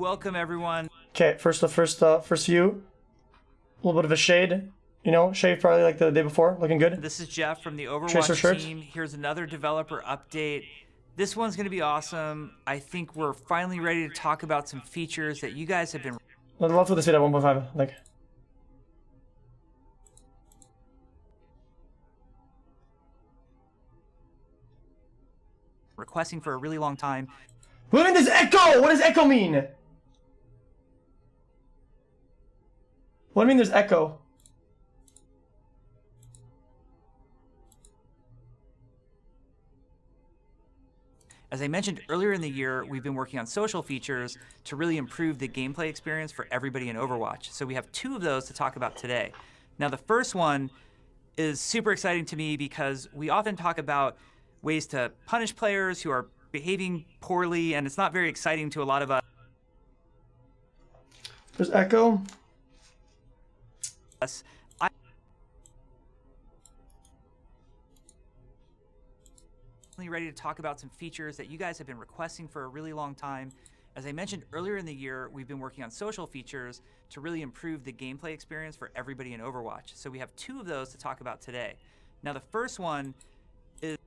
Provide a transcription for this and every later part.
welcome everyone. Okay, first view. A little bit of a shade. You know, shave probably like the day before, looking good. This is Jeff from the Overwatch team. Here's another developer update. This one's gonna be awesome. I think we're finally ready to talk about some features that you guys have been. I'd love for this video at 1.5, like. Requesting for a really long time. Look at this echo! What does echo mean? What do you mean there's echo? As I mentioned earlier in the year, we've been working on social features to really improve the gameplay experience for everybody in Overwatch. So we have two of those to talk about today. Now the first one is super exciting to me because we often talk about ways to punish players who are behaving poorly, and it's not very exciting to a lot of us. There's echo. I'm ready to talk about some features that you guys have been requesting for a really long time. As I mentioned earlier in the year, we've been working on social features to really improve the gameplay experience for everybody in Overwatch. So we have two of those to talk about today. Now the first one is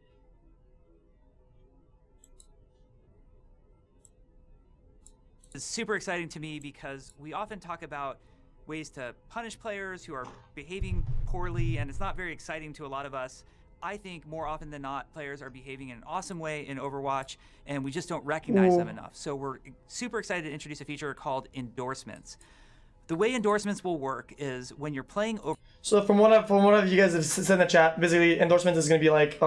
super exciting to me because we often talk about ways to punish players who are behaving poorly, and it's not very exciting to a lot of us. I think more often than not, players are behaving in an awesome way in Overwatch, and we just don't recognize them enough. So we're super excited to introduce a feature called endorsements. The way endorsements will work is when you're playing over. So from what you guys have said in the chat, basically endorsements is going to be like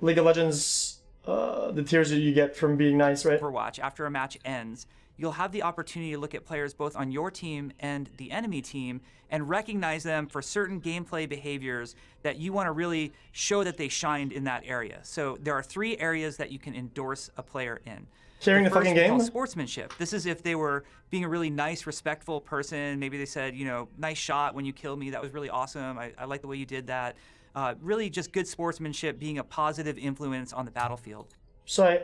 League of Legends, the tiers that you get from being nice, right? Overwatch, after a match ends, you'll have the opportunity to look at players both on your team and the enemy team and recognize them for certain gameplay behaviors that you want to really show that they shined in that area. So there are three areas that you can endorse a player in. Carrying the fucking game? Sportsmanship. This is if they were being a really nice, respectful person. Maybe they said, you know, nice shot when you killed me. That was really awesome. I like the way you did that. Really just good sportsmanship, being a positive influence on the battlefield. So,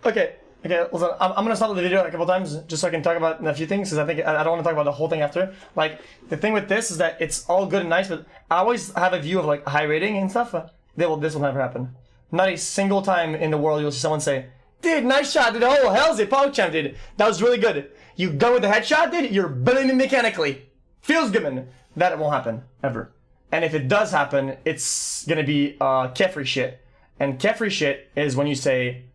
okay, listen, I'm gonna stop the video a couple times just so I can talk about a few things, because I think I don't want to talk about the whole thing after. Like, the thing with this is that it's all good and nice, but I always have a view of like high rating and stuff. This will never happen. Not a single time in the world you'll see someone say, "Dude, nice shot, dude. Oh, hell's it, PogChamp, dude. That was really good. You done with the headshot, dude? You're billing me mechanically. Feels good, man." That won't happen, ever. And if it does happen, it's gonna be Kefri shit. And Kefri shit is when you say,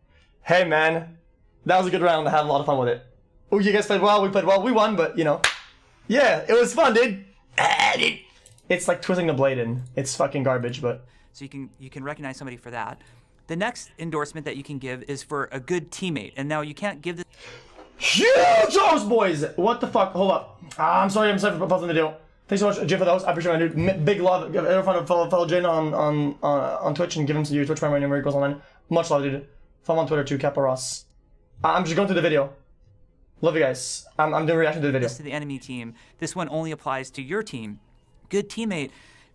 "Hey, man, that was a good round. I had a lot of fun with it. Oh, you guys played well. We played well. We won, but, you know, yeah, it was fun, dude." It's like twisting the blade in. It's fucking garbage, but. So you can recognize somebody for that. The next endorsement that you can give is for a good teammate. And now you can't give this. Huge host, boys! What the fuck? Hold up. I'm sorry for pausing the video. Thanks so much, Jay, for those. I appreciate it, dude. Big love. Everyone follow Jay on Twitch and give him your Twitch memory whenever he goes online. Much love, dude. Follow him on Twitter too, Kappa Ross. I'm just going through the video. Love you guys. I'm doing a reaction to the video. To the enemy team. This one only applies to your team. Good teammate.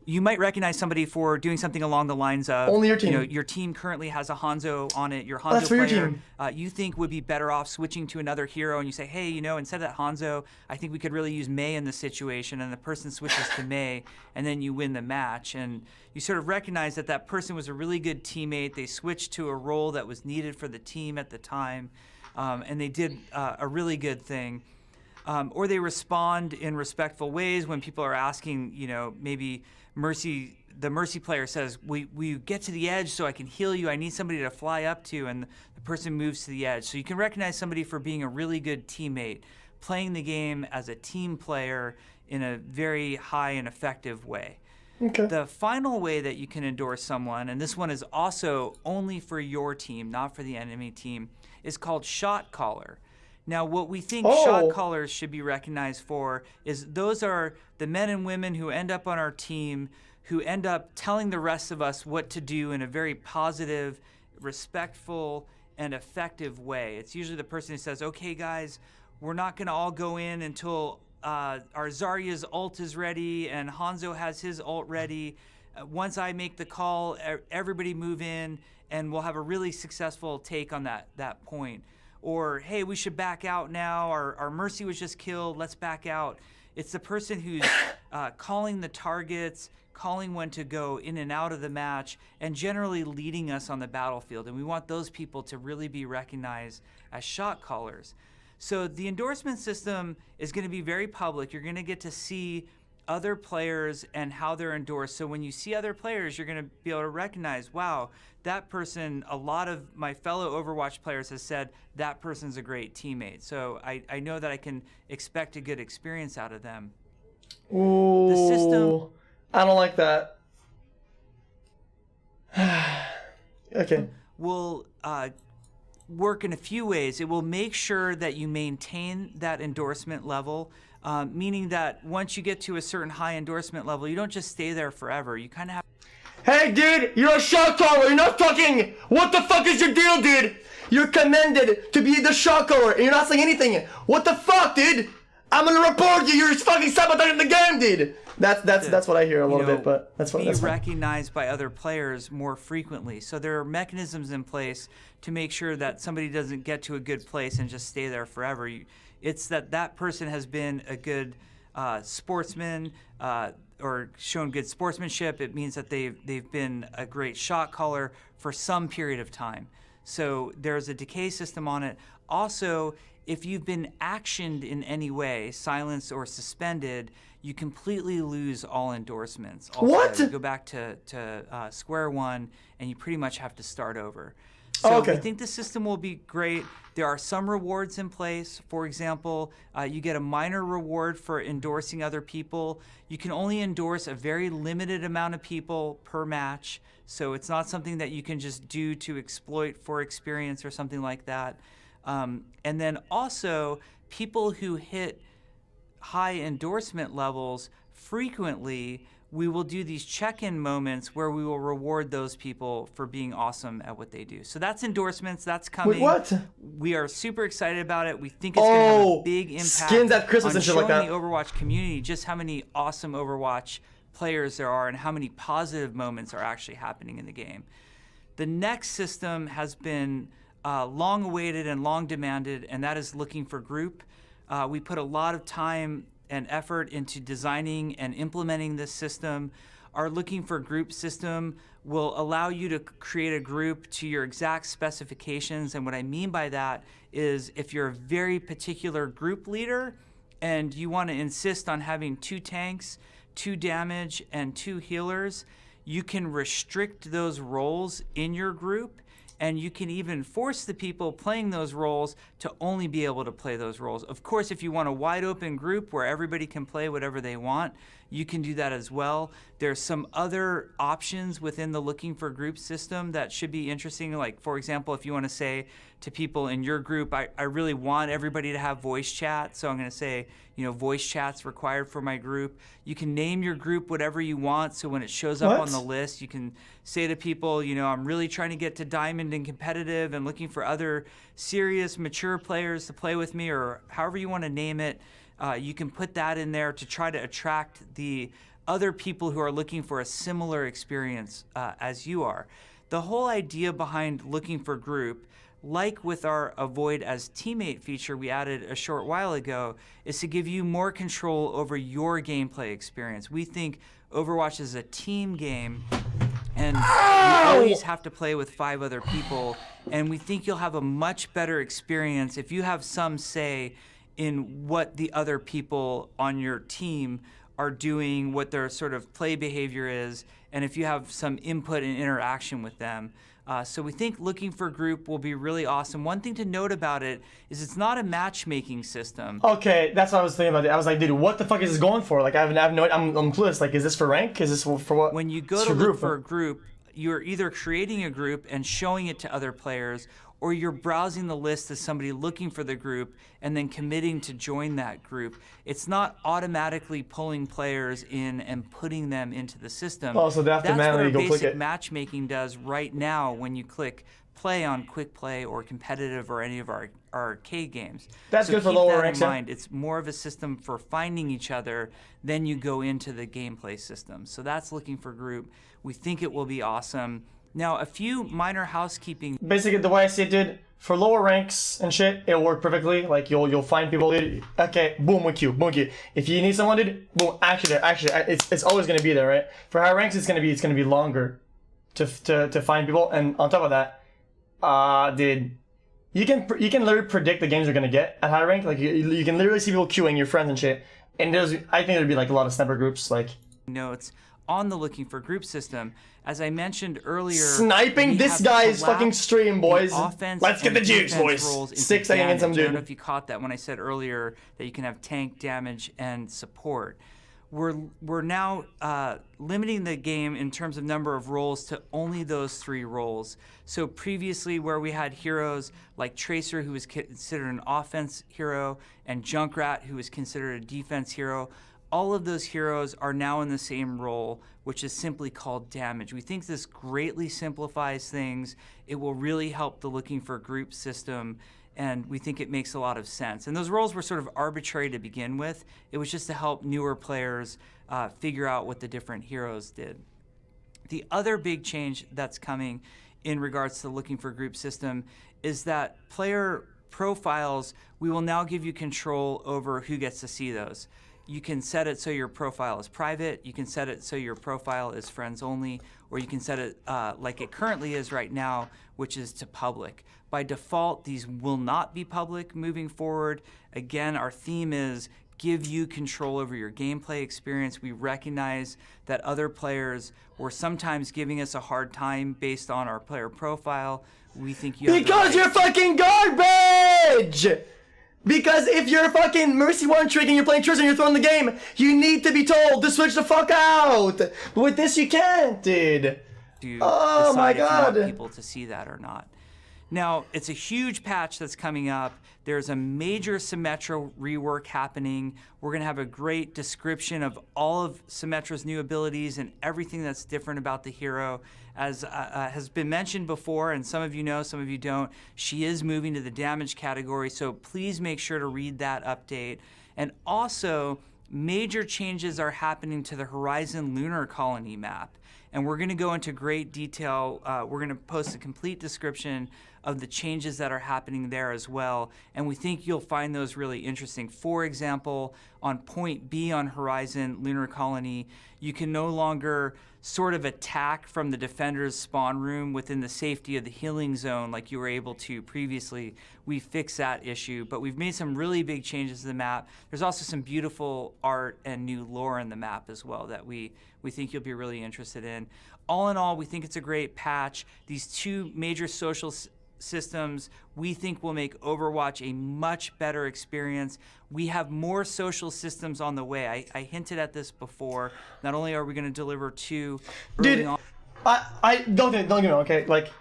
You might recognize somebody for doing something along the lines of only your team. You know, your team currently has a Hanzo on it. Your Hanzo player, your team. You think would be better off switching to another hero, and you say, hey, you know, instead of that Hanzo, I think we could really use Mei in this situation, and the person switches to Mei, and then you win the match. And you sort of recognize that that person was a really good teammate. They switched to a role that was needed for the team at the time, and they did a really good thing. Or they respond in respectful ways when people are asking, you know, maybe the Mercy player says, we get to the edge so I can heal you. I need somebody to fly up to, and the person moves to the edge. So you can recognize somebody for being a really good teammate, playing the game as a team player in a very high and effective way. Okay. The final way that you can endorse someone, and this one is also only for your team, not for the enemy team, is called shot caller. Now, what we think shot callers should be recognized for is those are the men and women who end up on our team, who end up telling the rest of us what to do in a very positive, respectful, and effective way. It's usually the person who says, okay, guys, we're not going to all go in until our Zarya's ult is ready and Hanzo has his ult ready. Once I make the call, everybody move in, and we'll have a really successful take on that point. or hey, we should back out now. Our Mercy was just killed. Let's back out. It's the person who's calling the targets, calling when to go in and out of the match, and generally leading us on the battlefield. And we want those people to really be recognized as shot callers. So the endorsement system is going to be very public. You're going to get to see other players and how they're endorsed. So when you see other players, you're going to be able to recognize, wow, that person, a lot of my fellow Overwatch players has said that person's a great teammate. So I know that I can expect a good experience out of them. Ooh, The system, I don't like that. Okay. will work in a few ways. It will make sure that you maintain that endorsement level, meaning that once you get to a certain high endorsement level, you don't just stay there forever. You kind of have. Hey, dude, you're a shot caller. You're not talking. What the fuck is your deal, dude? You're commended to be the shot caller, and you're not saying anything. What the fuck, dude? I'm gonna report you. You're fucking sabotaging the game, dude. That's what I hear a little bit, but that's what. Be That's fine. recognized by other players more frequently. So there are mechanisms in place to make sure that somebody doesn't get to a good place and just stay there forever. It's that person has been a good sportsman or shown good sportsmanship. It means that they've been a great shot caller for some period of time. So there's a decay system on it. Also, if you've been actioned in any way, silenced or suspended, you completely lose all endorsements. What? You go back to square one, and you pretty much have to start over. So Okay. I think the system will be great. There are some rewards in place. For example, you get a minor reward for endorsing other people. You can only endorse a very limited amount of people per match. So it's not something that you can just do to exploit for experience or something like that. And then also, people who hit high endorsement levels frequently, we will do these check-in moments where we will reward those people for being awesome at what they do. So that's endorsements. That's coming. Wait, what? We are super excited about it. We think it's going to have a big impact skins at Christmas on and shit showing like that. the Overwatch community just how many awesome Overwatch players there are and how many positive moments are actually happening in the game. The next system has been long awaited and long demanded, and that is looking for group. We put a lot of time and effort into designing and implementing this system. Our looking for group system will allow you to create a group to your exact specifications. And what I mean by that is if you're a very particular group leader and you want to insist on having 2 tanks, 2 damage, and 2 healers, you can restrict those roles in your group. And you can even force the people playing those roles to only be able to play those roles. Of course, if you want a wide open group where everybody can play whatever they want, you can do that as well. There's some other options within the looking for group system that should be interesting. Like, for example, if you want to say to people in your group, I really want everybody to have voice chat. So I'm going to say, voice chat's required for my group. You can name your group whatever you want. So when it shows up on the list, you can say to people, I'm really trying to get to Diamond and competitive and looking for other serious, mature players to play with me, or however you want to name it. You can put that in there to try to attract the other people who are looking for a similar experience as you are. The whole idea behind looking for group, like with our Avoid as Teammate feature we added a short while ago, is to give you more control over your gameplay experience. We think Overwatch is a team game, and you always have to play with 5 other people, and we think you'll have a much better experience if you have some say in what the other people on your team are doing, what their sort of play behavior is, and if you have some input and interaction with them. So we think looking for group will be really awesome. One thing to note about it is it's not a matchmaking system. Okay, that's what I was thinking about. I was like, dude, what the fuck is this going for? Like, I'm clueless. Like, is this for rank? Is this for what? When you go to look for a group, you're either creating a group and showing it to other players, or you're browsing the list as somebody looking for the group and then committing to join that group. It's not automatically pulling players in and putting them into the system. Oh, so they have to manually go click it. That's what our basic matchmaking does right now when you click play on Quick Play or competitive or any of our arcade games. That's so good for lower ranks. ranks. Yeah. Mind. It's more of a system for finding each other, then you go into the gameplay system. So that's looking for group. We think it will be awesome. Now, a few minor housekeeping. Basically, the way I see it, dude, for lower ranks and shit, it'll work perfectly. Like you'll find people. Okay, boom with you, boom with you. If you need someone, dude, boom. Actually, it's always gonna be there, right? For higher ranks, it's gonna be longer to find people. And on top of that, dude, you can literally predict the games you're gonna get at higher rank. Like you can literally see people queuing, your friends and shit. And I think there'd be like a lot of sniper groups, like notes on the looking for group system. As I mentioned earlier, sniping this guy's fucking stream, boys. Let's get the juice, boys. 6 seconds against some dude. I don't know if you caught that when I said earlier that you can have tank, damage, and support. We're now limiting the game in terms of number of roles to only those 3 roles. So previously, where we had heroes like Tracer, who was considered an offense hero, and Junkrat, who was considered a defense hero, all of those heroes are now in the same role, which is simply called damage. We think this greatly simplifies things. It will really help the looking for group system, and we think it makes a lot of sense. And those roles were sort of arbitrary to begin with. It was just to help newer players figure out what the different heroes did. The other big change that's coming in regards to looking for group system is that player profiles, we will now give you control over who gets to see those. You can set it so your profile is private, you can set it so your profile is friends only, or you can set it like it currently is right now, which is to public. By default, these will not be public moving forward. Again, our theme is give you control over your gameplay experience. We recognize that other players were sometimes giving us a hard time based on our player profile. We think you have because you're fucking garbage! Because if you're a fucking Mercy One trick and you're playing Tristan and you're throwing the game, you need to be told to switch the fuck out. But with this, you can't, dude. Oh my god. If you want people to see that or not. Now, it's a huge patch that's coming up. There's a major Symmetra rework happening. We're going to have a great description of all of Symmetra's new abilities and everything that's different about the hero. As has been mentioned before, and some of you know, some of you don't, she is moving to the damage category, so please make sure to read that update. And also, major changes are happening to the Horizon Lunar Colony map. And we're going to go into great detail. We're going to post a complete description of the changes that are happening there as well. And we think you'll find those really interesting. For example, on point B on Horizon Lunar Colony, you can no longer sort of attack from the defender's spawn room within the safety of the healing zone like you were able to previously. We fixed that issue, but we've made some really big changes to the map. There's also some beautiful art and new lore in the map as well that we think you'll be really interested in. All in all, we think it's a great patch. These 2 major social systems we think will make Overwatch a much better experience. We have more social systems on the way. I hinted at this before. Not only are we going to deliver 2 early on. I don't get me wrong, okay? Like,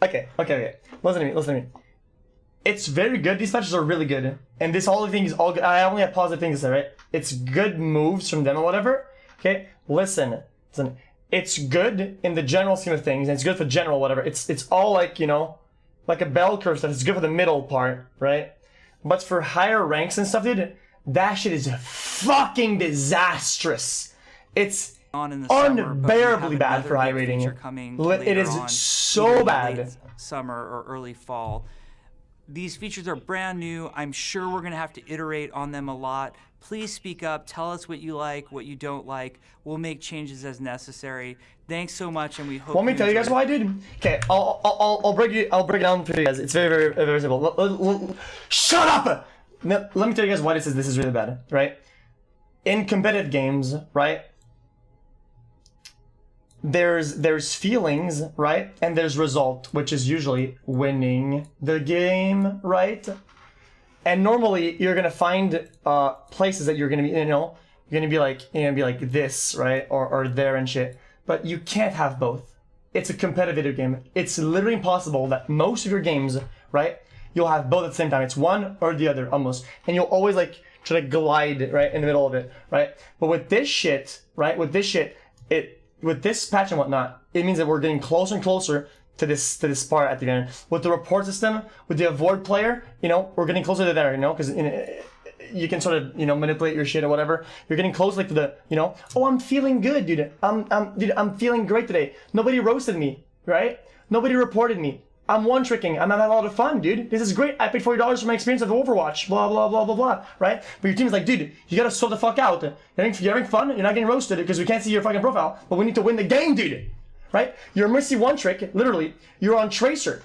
okay. Listen to me. It's very good. These patches are really good, and this whole thing is all good. I only have positive things to say, right? It's good moves from them or whatever. Okay, listen. It's good in the general scheme of things, and it's good for general whatever. It's all like, you know, like a bell curve stuff. It's good for the middle part, right? But for higher ranks and stuff, dude, that shit is fucking disastrous. It's unbearably bad for high rating. It is so bad. Summer or early fall. These features are brand new. I'm sure we're going to have to iterate on them a lot. Please speak up. Tell us what you like, what you don't like. We'll make changes as necessary. Thanks so much, and we hope. Want me to tell you guys why, dude? Okay, I'll break it down for you guys. It's very simple. Shut up! Now, let me tell you guys why this is really bad, right? In competitive games, right? There's feelings, right? And there's result, which is usually winning the game, right? And normally you're gonna find places that you're gonna be, you know, you're gonna be like this, right? Or there and shit. But you can't have both. It's a competitive video game. It's literally impossible that most of your games, right? You'll have both at the same time. It's one or the other almost. And you'll always like try to glide right in the middle of it, right? But with this shit, right? With this patch and whatnot, it means that we're getting closer and closer to this part at the end. With the report system, with the avoid player, you know, we're getting closer to there, you know, because you can sort of, you know, manipulate your shit or whatever. You're getting close, like to the, you know, oh, I'm feeling good, dude. I'm feeling great today. Nobody roasted me, right? Nobody reported me. I'm one-tricking. I'm having a lot of fun, dude. This is great. I paid $40 for my experience of Overwatch. Blah, blah, blah, blah, blah. Right? But your team's like, dude, you gotta sort the fuck out. You're having fun. You're not getting roasted because we can't see your fucking profile. But we need to win the game, dude. Right? You're Mercy one-trick. Literally. You're on Tracer.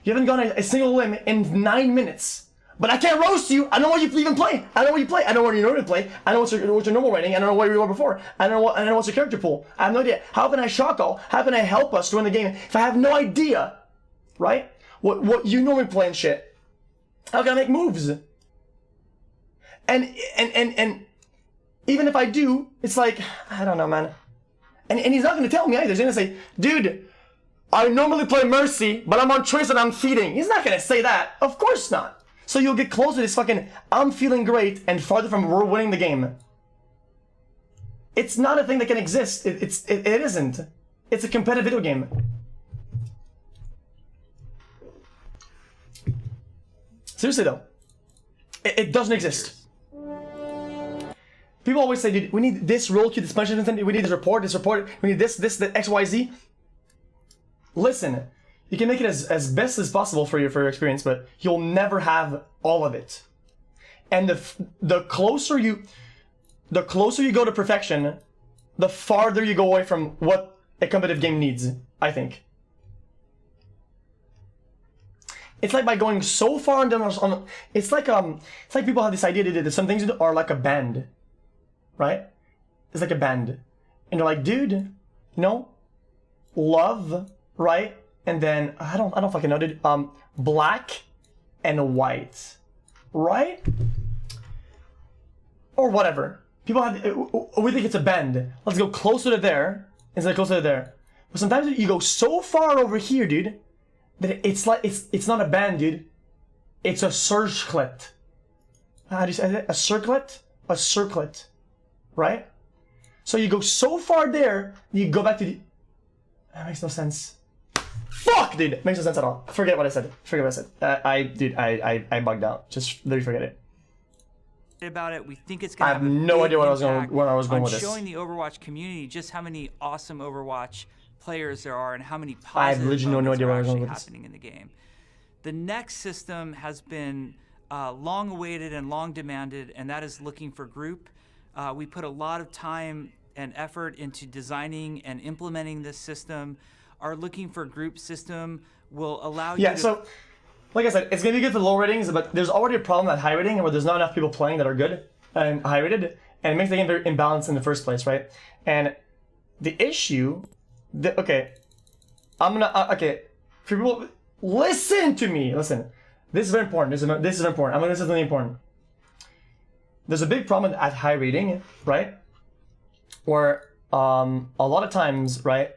You haven't gone a single limb in 9 minutes. But I can't roast you. I know what you even play. I know what you play. I know where you normally play. I know what's your normal rating. I don't know where you were before. I don't know what's your character pool. I have no idea. How can I shock all? How can I help us to win the game if I have no idea? Right? What you normally play and shit. How can I make moves? And even if I do, it's like, I don't know, man. And he's not gonna tell me either. He's gonna say, dude, I normally play Mercy, but I'm on Trace and I'm feeding. He's not gonna say that. Of course not. So you'll get closer to this fucking, I'm feeling great, and farther from we're winning the game. It's not a thing that can exist. It isn't. It's a competitive video game. Seriously though, it doesn't exist. People always say, dude, we need this roll queue, this punishment, we need this report, we need this, the XYZ. Listen. You can make it as best as possible for your experience, but you'll never have all of it. And the closer you go to perfection, the farther you go away from what a competitive game needs, I think. It's like by going so far on it's like people have this idea that some things are like a band, right? It's like a band, and they're like, dude, you know, love, right? And then I don't fucking know, dude. Black and white, right? Or whatever. People have. We think it's a bend. Let's go closer to there instead of closer to there. But sometimes you go so far over here, dude, that it's like it's not a band, dude. It's a circlet. How do you say that? A circlet? A circlet, right? So you go so far there, you go back to the. That makes no sense. Fuck, dude! Makes no sense at all. Forget what I said. I bugged out. Just literally forget it. About it, we think it's gonna. I have no idea where I was going with this. Showing the Overwatch community just how many awesome Overwatch players there are and how many I have positive literally no idea where I was going with happening in the game. The next system has been long awaited and long demanded, and that is looking for group. We put a lot of time and effort into designing and implementing this system. Our looking for group system will allow you to... So, like I said, it's going to be good for low ratings, but there's already a problem at high rating where there's not enough people playing that are good and high rated, and it makes the game very imbalanced in the first place, right? And the issue... okay, for people... Listen to me! Listen. This is very important. This is very important. I'm going to say something important. There's a big problem at high rating, right? Where... a lot of times, right,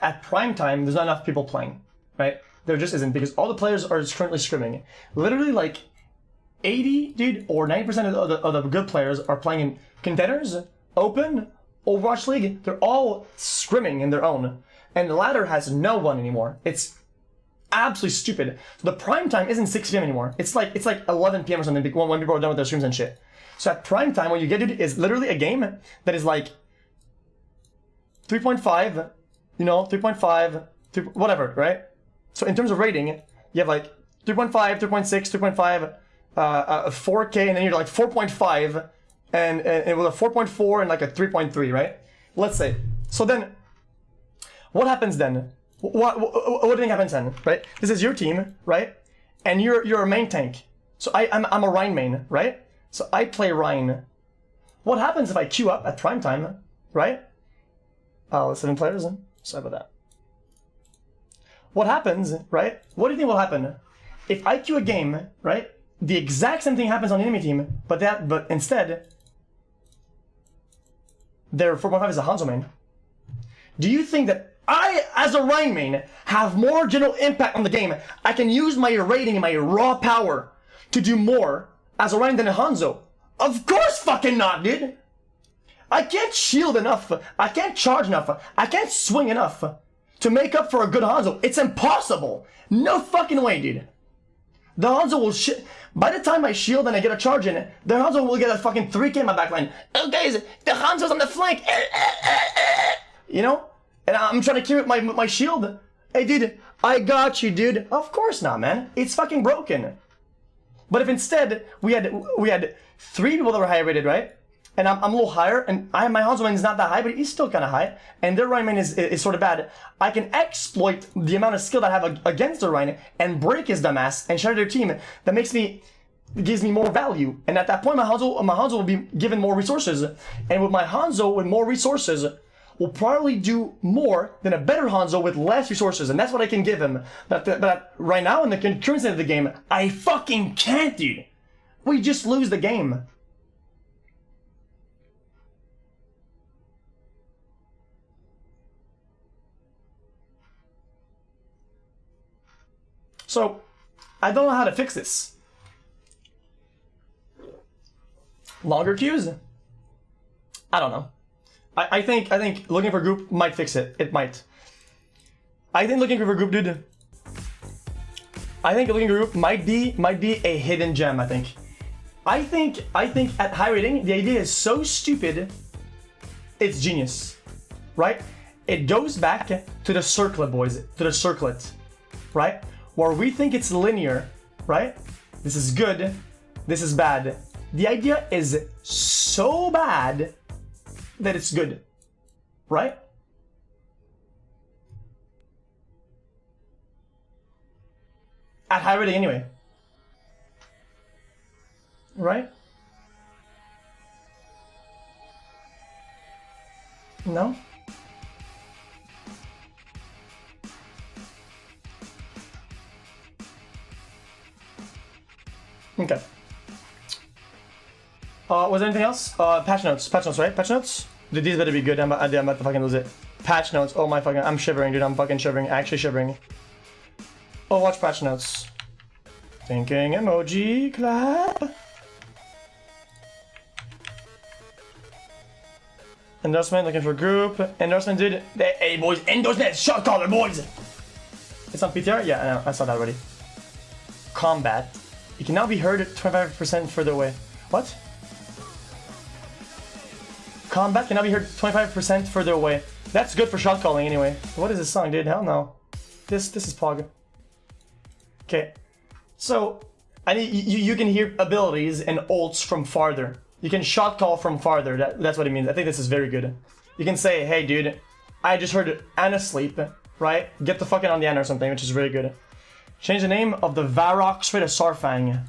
at prime time, there's not enough people playing, right? There just isn't, because all the players are currently scrimming. Literally, like, 80, dude, or 90% of the good players are playing in contenders, open, Overwatch League. They're all scrimming in their own. And the ladder has no one anymore. It's absolutely stupid. So the prime time isn't 6 p.m. anymore. It's like 11 p.m. or something when people are done with their streams and shit. So at prime time, what you get, dude, is literally a game that is like 3.5, you know, 3.5, whatever, right? So in terms of rating, you have like 3.5, 3.6, 3.5, 4K, and then you're like 4.5, and with a 4.4 and like a 3.3, right? Let's say. So then, what happens then? What do you think happens then, right? This is your team, right? And you're a main tank. So I'm a Rhine main, right? So I play Rhine. What happens if I queue up at prime time, right? 7 players in. Sorry about that. What happens, right? What do you think will happen? If I queue a game, right? The exact same thing happens on the enemy team, but instead, their 4.5 is a Hanzo main. Do you think that I, as a Rhine main, have more general impact on the game? I can use my rating and my raw power to do more as a Rhine than a Hanzo? Of course fucking not, dude! I can't shield enough, I can't charge enough, I can't swing enough to make up for a good Hanzo. It's impossible! No fucking way, dude. The Hanzo will by the time I shield and I get a charge in, the Hanzo will get a fucking 3k in my backline. Oh guys, the Hanzo's on the flank! You know? And I'm trying to keep my shield. Hey, dude, I got you, dude. Of course not, man. It's fucking broken. But if instead we had 3 people that were higher rated, right? And I'm a little higher, and my Hanzo main is not that high, but he's still kind of high, and their Rhine main is sort of bad. I can exploit the amount of skill that I have against the Rhine and break his dumbass and shatter their team. That gives me more value. And at that point, my Hanzo will be given more resources. And with my Hanzo with more resources, will probably do more than a better Hanzo with less resources, and that's what I can give him. But right now, in the current state of the game, I fucking can't, dude. We just lose the game. So, I don't know how to fix this. Longer queues? I don't know. I think looking for a group might fix it. It might. I think looking for a group, dude. I think looking for a group might be a hidden gem. I think at high rating, the idea is so stupid, it's genius, right? It goes back to the circlet, boys. To the circlet, right? Where we think it's linear, right? This is good. This is bad. The idea is so bad that it's good, right? At high rating anyway, right? No? Okay. Was there anything else? Patch notes, right? Patch notes? Dude, these better be good. I'm about to fucking lose it. Patch notes. Oh my fucking, I'm shivering, dude. I'm fucking shivering. Actually shivering. Oh, watch patch notes. Thinking emoji clap. Endorsement, looking for group. Endorsement, dude. Hey, boys, endorsement, shot caller, boys. It's on PTR? Yeah, I know. I saw that already. Combat. You can now be heard 25% further away. What? Combat can now be heard 25% further away. That's good for shot calling anyway. What is this song, dude? Hell no. This is Pog. Okay. So, you can hear abilities and ults from farther. You can shot call from farther. That's what it means. I think this is very good. You can say, hey, dude, I just heard Anna sleep, right? Get the fucking on the Anna or something, which is really good. Change the name of the Varrock straight to Sarfang.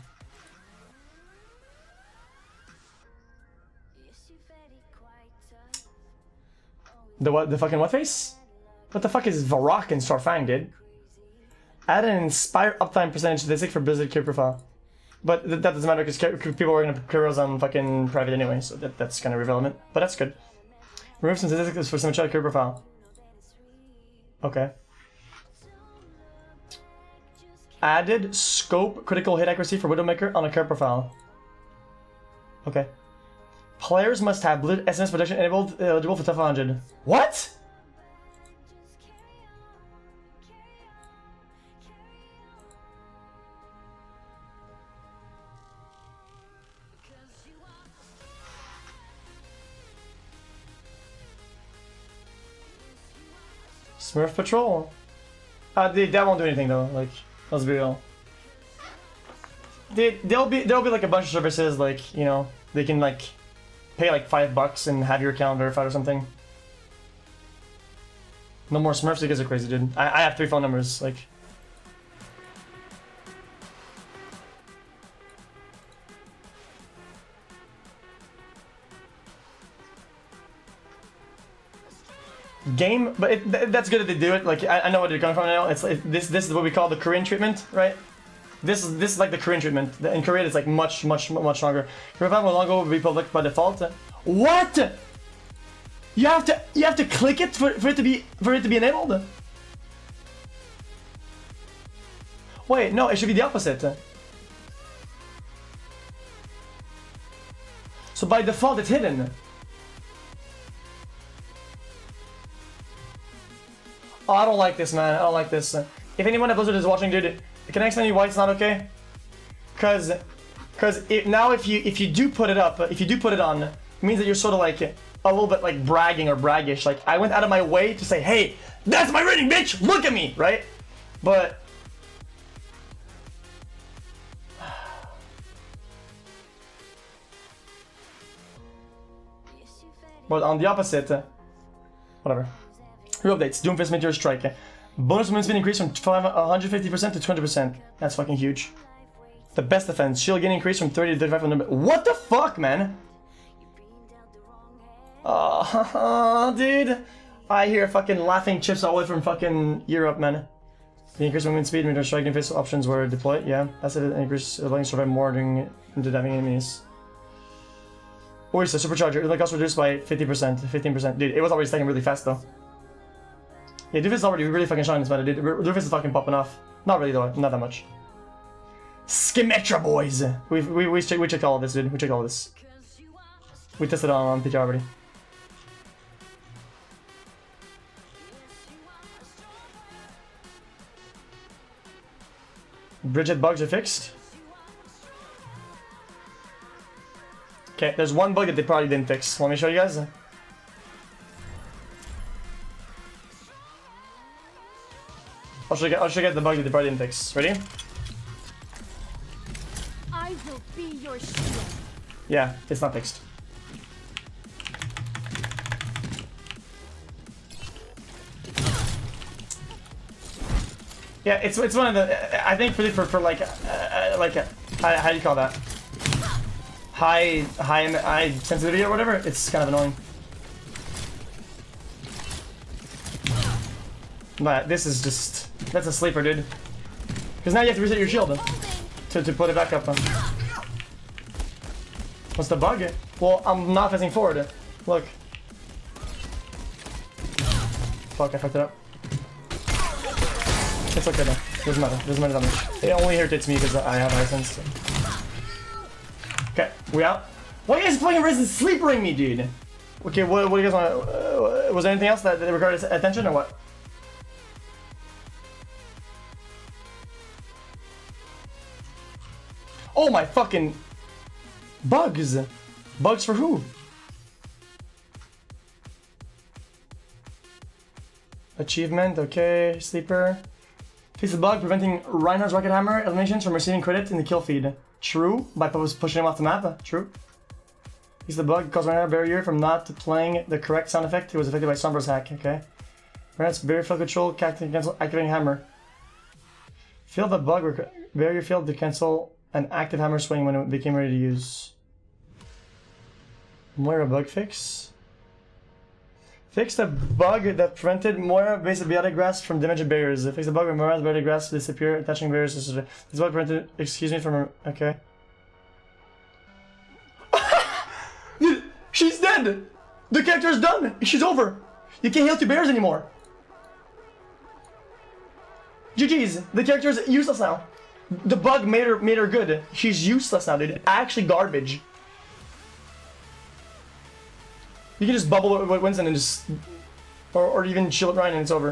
The what? The fucking what face? What the fuck is Varrock and Sarfang, dude? Add an inspire uptime percentage statistic for Blizzard care profile. But that doesn't matter because people are gonna put careers on fucking private anyway, so that's kind of irrelevant. But that's good. Remove some statistics for some child care profile. Okay. Added scope critical hit accuracy for Widowmaker on a care profile. Okay. Players must have SMS protection enabled, eligible for top 100. What? Smurf Patrol. That won't do anything though. Like, let's be real. There'll be like a bunch of services, like, you know, they can like pay like $5 and have your account verified or something. No more Smurfs, you guys are crazy, dude. I have 3 phone numbers, like. Game, but that's good that they do it. Like, I know where they're coming from now. It's like, this is what we call the Korean treatment, right? This is like the Korean treatment. In Korea, it's like much stronger. Profile will longer be public by default. What? You have to click it for it to be enabled. Wait, no, it should be the opposite. So by default, it's hidden. Oh, I don't like this, man. I don't like this. If anyone at Blizzard is watching, dude, can I explain to you why it's not okay? Cause now if you do put it up, if you do put it on, it means that you're sort of like a little bit like bragging or braggish. Like, I went out of my way to say, hey, that's my rating, bitch! Look at me, right? But on the opposite, whatever. New updates. Doomfist Meteor Strike. Bonus movement speed increase from 150% to 200%. That's fucking huge. The best defense. Shield gain increase from 30 to 35. What the fuck, man? Dude. I hear fucking laughing chips all the way from fucking Europe, man. The increased movement speed, meteor strike and face options were deployed. Yeah, that's it. Increased ability to survive more during into diving enemies. Oyster supercharger. It cost reduced by 50%, 15%. Dude, it was already stacking really fast though. Yeah, Doofus is already really fucking shining this meta, dude. Doofus is fucking popping off. Not really though, not that much. Skemetra boys! We checked all of this, dude. We checked all of this. We tested it on PTR already. Bridget bugs are fixed. Okay, there's one bug that they probably didn't fix. Let me show you guys. I'll show you guys the bug that they probably didn't fix. Ready? I will be your shield. Yeah, it's not fixed. Yeah, it's one of the. I think for like how do you call that? High sensitivity or whatever. It's kind of annoying. But this is just, that's a sleeper, dude. Because now you have to reset your shield to put it back up. What's the bug? Well, I'm not facing forward. Look. Fuck, I fucked it up. It's okay though. Doesn't matter. Doesn't matter that much. It only irritates me because I have high sense. Okay, we out. Why are you guys fucking Resident sleepering me, dude? Okay, what do you guys want? Was there anything else that regarded attention or what? Oh my fucking bugs! Bugs for who? Achievement, okay, sleeper. Fix the bug preventing Reinhardt's rocket hammer eliminations from receiving credit in the kill feed. True, by pushing him off the map. True. Fix the bug caused Reinhardt barrier from not playing the correct sound effect. It was affected by Sombra's hack. Okay. Reinhardt's barrier field control cancel activating hammer. Failed the bug. Barrier failed to cancel an active hammer swing when it became ready to use. Moira bug fix. Fix the bug that prevented Moira base biotic grasp from damaging barriers. Fix the bug where Moira's biotic grasp disappear, attaching barriers. This bug prevented, excuse me, from. Okay. Dude, she's dead! The character's done! She's over! You can't heal 2 bears anymore! GG's, the character's useless now. The bug made her good. She's useless now, dude. Actually garbage. You can just bubble with Winston and just... Or even shield Ryan and it's over.